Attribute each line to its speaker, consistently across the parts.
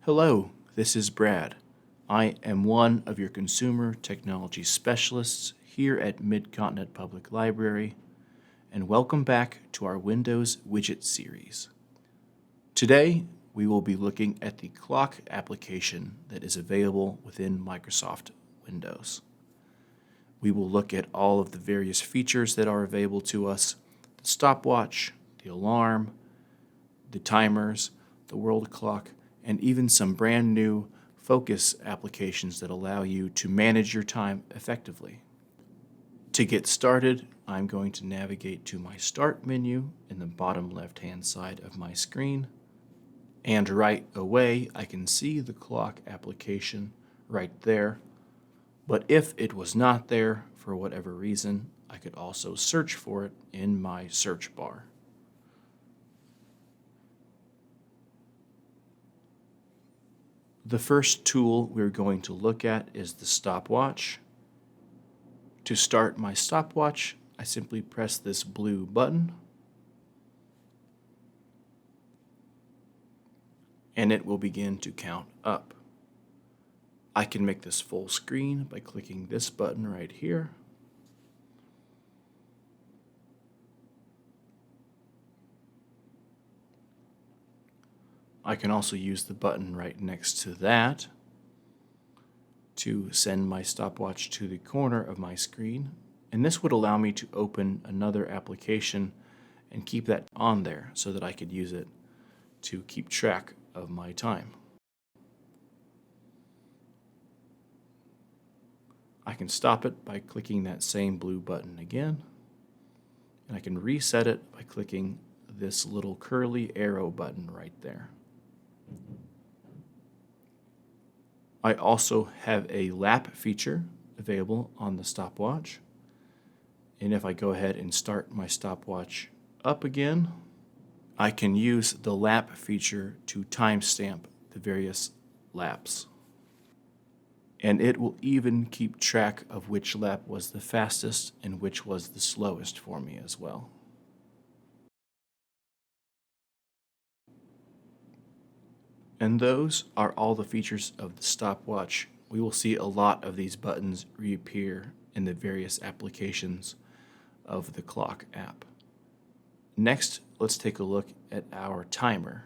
Speaker 1: Hello, this is Brad. I am one of your consumer technology specialists here at Mid-Continent Public Library, and welcome back to our Windows Widget series. Today, we will be looking at the clock application that is available within Microsoft Windows. We will look at all of the various features that are available to us: the stopwatch, the alarm, the timers, the world clock, and even some brand new focus applications that allow you to manage your time effectively. To get started, I'm going to navigate to my Start menu in the bottom left-hand side of my screen. And right away, I can see the clock application right there. But if it was not there for whatever reason, I could also search for it in my search bar. The first tool we're going to look at is the stopwatch. To start my stopwatch, I simply press this blue button, and it will begin to count up. I can make this full screen by clicking this button right here. I can also use the button right next to that to send my stopwatch to the corner of my screen, and this would allow me to open another application and keep that on there so that I could use it to keep track of my time. I can stop it by clicking that same blue button again, and I can reset it by clicking this little curly arrow button right there. I also have a lap feature available on the stopwatch, and if I go ahead and start my stopwatch up again, I can use the lap feature to timestamp the various laps. And it will even keep track of which lap was the fastest and which was the slowest for me as well. And those are all the features of the stopwatch. We will see a lot of these buttons reappear in the various applications of the clock app. Next, let's take a look at our timer.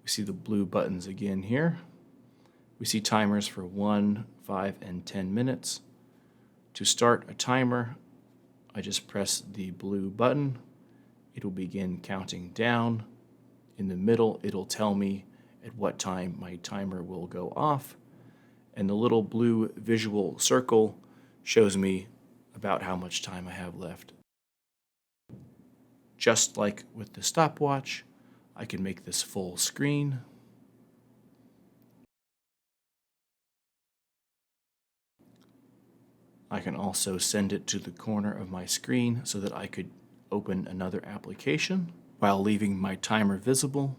Speaker 1: We see the blue buttons again here. We see timers for 1, 5, and 10 minutes. To start a timer, I just press the blue button. It will begin counting down. In the middle, it'll tell me at what time my timer will go off. And the little blue visual circle shows me about how much time I have left. Just like with the stopwatch, I can make this full screen. I can also send it to the corner of my screen so that I could open another application while leaving my timer visible.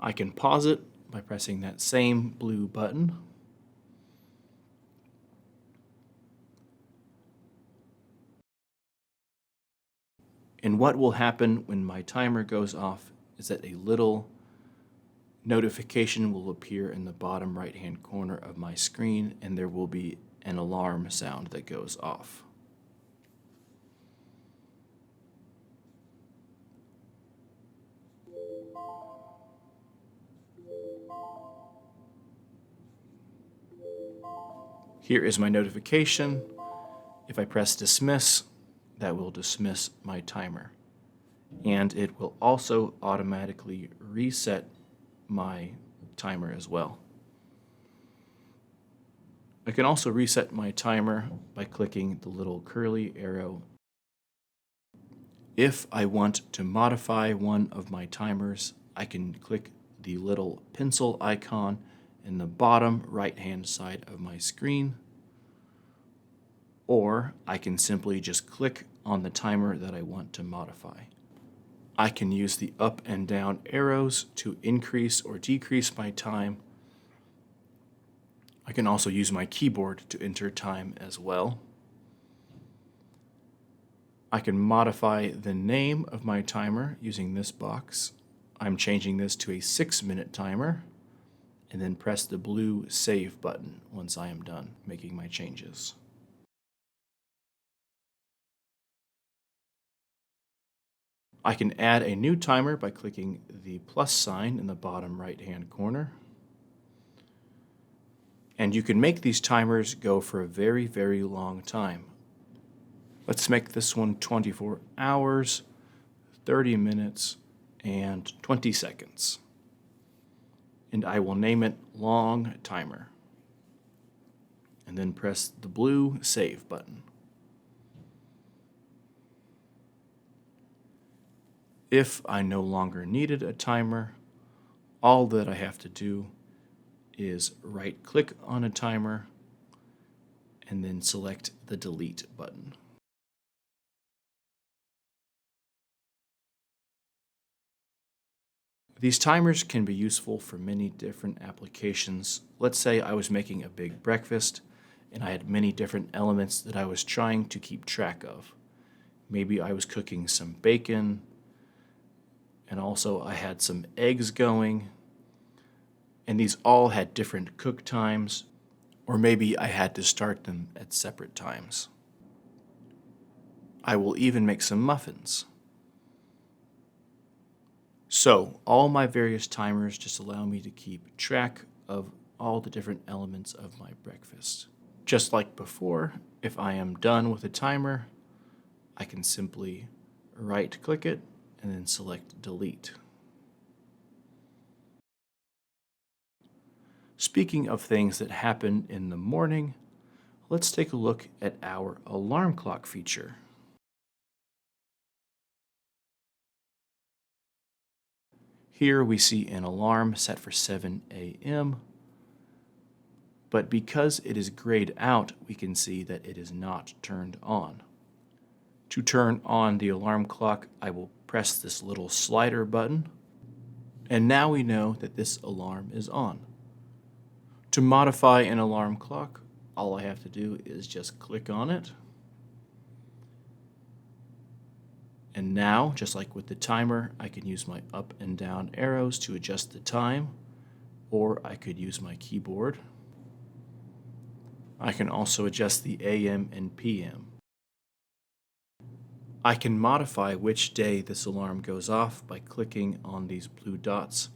Speaker 1: I can pause it by pressing that same blue button. And what will happen when my timer goes off is that a little notification will appear in the bottom right-hand corner of my screen, and there will be an alarm sound that goes off. Here is my notification. If I press dismiss, that will dismiss my timer. And it will also automatically reset my timer as well. I can also reset my timer by clicking the little curly arrow. If I want to modify one of my timers, I can click the little pencil icon in the bottom right-hand side of my screen, or I can simply just click on the timer that I want to modify. I can use the up and down arrows to increase or decrease my time. I can also use my keyboard to enter time as well. I can modify the name of my timer using this box. I'm changing this to a 6-minute timer, and then press the blue Save button once I am done making my changes. I can add a new timer by clicking the plus sign in the bottom right-hand corner. And you can make these timers go for a very, very long time. Let's make this one 24 hours, 30 minutes, and 20 seconds. And I will name it Long Timer. And then press the blue Save button. If I no longer needed a timer, all that I have to do is right-click on a timer and then select the Delete button. These timers can be useful for many different applications. Let's say I was making a big breakfast and I had many different elements that I was trying to keep track of. Maybe I was cooking some bacon, and also I had some eggs going, and these all had different cook times, or maybe I had to start them at separate times. I will even make some muffins. So all my various timers just allow me to keep track of all the different elements of my breakfast. Just like before, if I am done with a timer, I can simply right-click it and then select Delete. Speaking of things that happen in the morning, let's take a look at our alarm clock feature. Here we see an alarm set for 7 a.m., but because it is grayed out, we can see that it is not turned on. To turn on the alarm clock, I will press this little slider button, and now we know that this alarm is on. To modify an alarm clock, all I have to do is just click on it. And now, just like with the timer, I can use my up and down arrows to adjust the time, or I could use my keyboard. I can also adjust the AM and PM. I can modify which day this alarm goes off by clicking on these blue dots.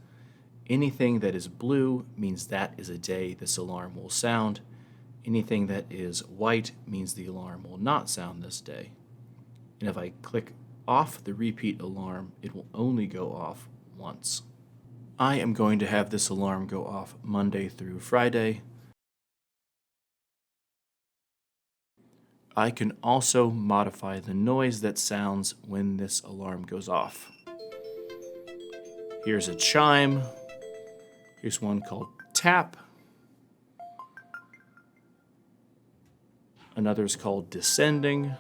Speaker 1: Anything that is blue means that is a day this alarm will sound. Anything that is white means the alarm will not sound this day. And if I click off the repeat alarm, it will only go off once. I am going to have this alarm go off Monday through Friday. I can also modify the noise that sounds when this alarm goes off. Here's a chime. Here's one called tap. Another is called descending.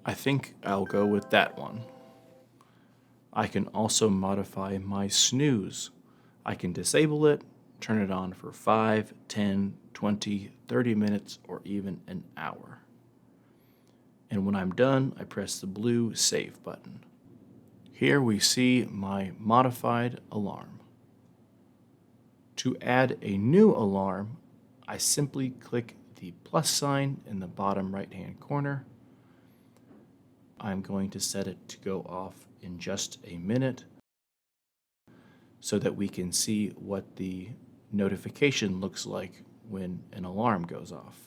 Speaker 1: I think I'll go with that one. I can also modify my snooze. I can disable it, turn it on for 5, 10, 20, 30 minutes, or even an hour. And when I'm done, I press the blue Save button. Here we see my modified alarm. To add a new alarm, I simply click the plus sign in the bottom right-hand corner. I'm going to set it to go off in just a minute so that we can see what the notification looks like when an alarm goes off.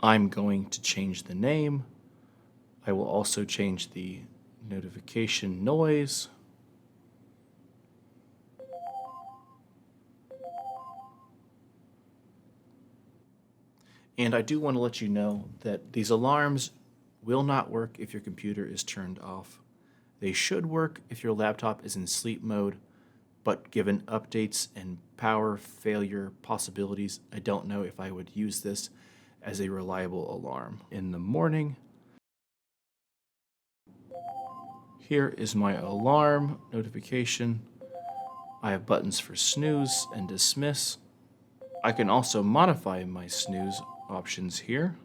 Speaker 1: I'm going to change the name. I will also change the notification noise. And I do want to let you know that these alarms will not work if your computer is turned off. They should work if your laptop is in sleep mode, but given updates and power failure possibilities, I don't know if I would use this as a reliable alarm. In the morning, here is my alarm notification. I have buttons for snooze and dismiss. I can also modify my snooze options here.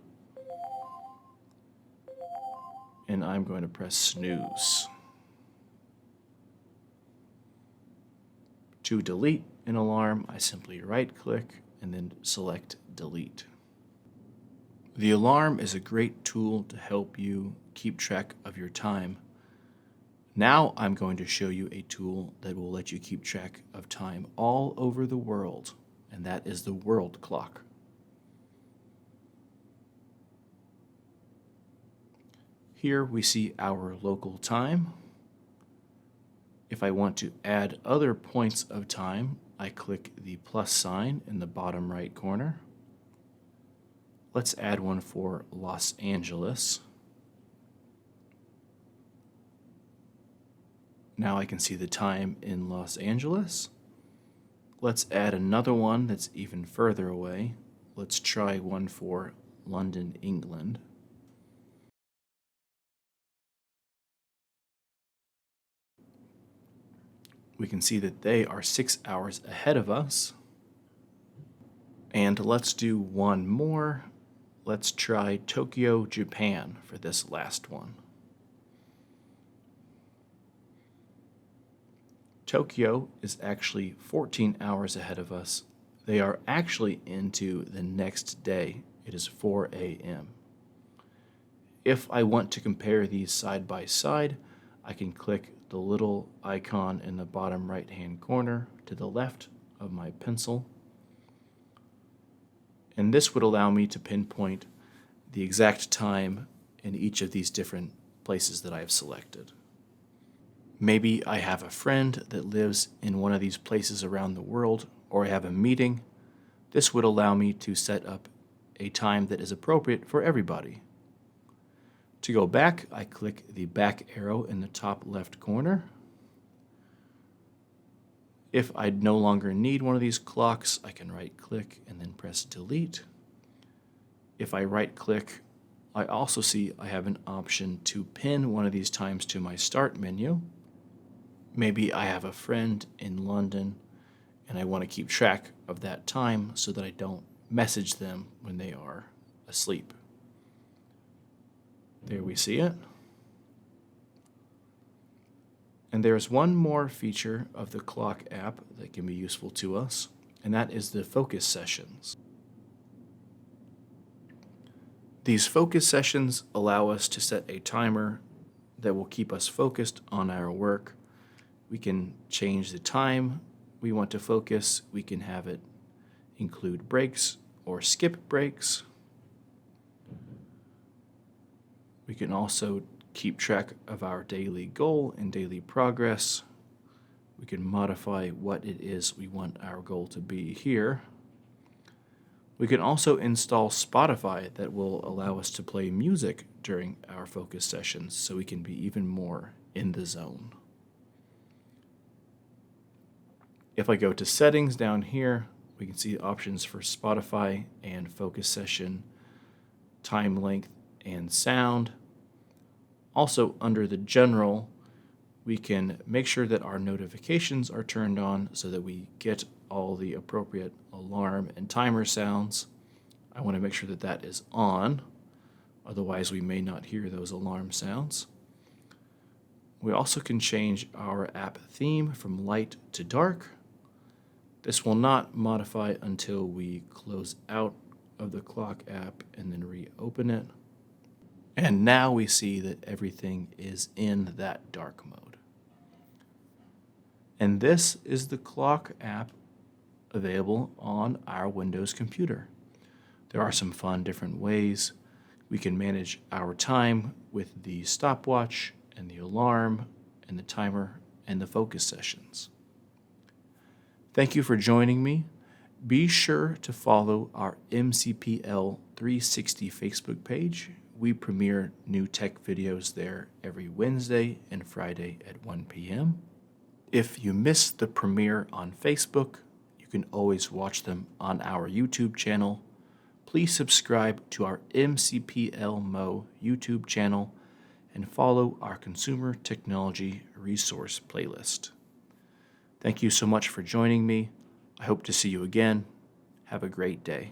Speaker 1: and I'm going to press snooze. To delete an alarm, I simply right-click and then select delete. The alarm is a great tool to help you keep track of your time. Now I'm going to show you a tool that will let you keep track of time all over the world, and that is the world clock. Here we see our local time. If I want to add other points of time, I click the plus sign in the bottom right corner. Let's add one for Los Angeles. Now I can see the time in Los Angeles. Let's add another one that's even further away. Let's try one for London, England. We can see that they are 6 hours ahead of us. And let's do one more. Let's try Tokyo, Japan for this last one. Tokyo is actually 14 hours ahead of us. They are actually into the next day. It is 4 a.m. If I want to compare these side by side, I can click the little icon in the bottom right-hand corner to the left of my pencil. And this would allow me to pinpoint the exact time in each of these different places that I have selected. Maybe I have a friend that lives in one of these places around the world, or I have a meeting. This would allow me to set up a time that is appropriate for everybody. To go back, I click the back arrow in the top left corner. If I no longer need one of these clocks, I can right-click and then press delete. If I right-click, I also see I have an option to pin one of these times to my start menu. Maybe I have a friend in London and I want to keep track of that time so that I don't message them when they are asleep. There we see it. And there's one more feature of the clock app that can be useful to us, and that is the focus sessions. These focus sessions allow us to set a timer that will keep us focused on our work. We can change the time we want to focus. We can have it include breaks or skip breaks. We can also keep track of our daily goal and daily progress. We can modify what it is we want our goal to be here. We can also install Spotify that will allow us to play music during our focus sessions so we can be even more in the zone. If I go to settings down here, we can see options for Spotify and focus session, time length, and sound. Also, under the general, we can make sure that our notifications are turned on so that we get all the appropriate alarm and timer sounds. I want to make sure that that is on, otherwise we may not hear those alarm sounds. We also can change our app theme from light to dark. This will not modify until we close out of the clock app and then reopen it. And now we see that everything is in that dark mode. And this is the clock app available on our Windows computer. There are some fun different ways we can manage our time with the stopwatch and the alarm and the timer and the focus sessions. Thank you for joining me. Be sure to follow our MCPL 360 Facebook page. We premiere new tech videos there every Wednesday and Friday at 1 p.m. If you miss the premiere on Facebook, you can always watch them on our YouTube channel. Please subscribe to our MCPL Mo YouTube channel and follow our Consumer Technology Resource playlist. Thank you so much for joining me. I hope to see you again. Have a great day.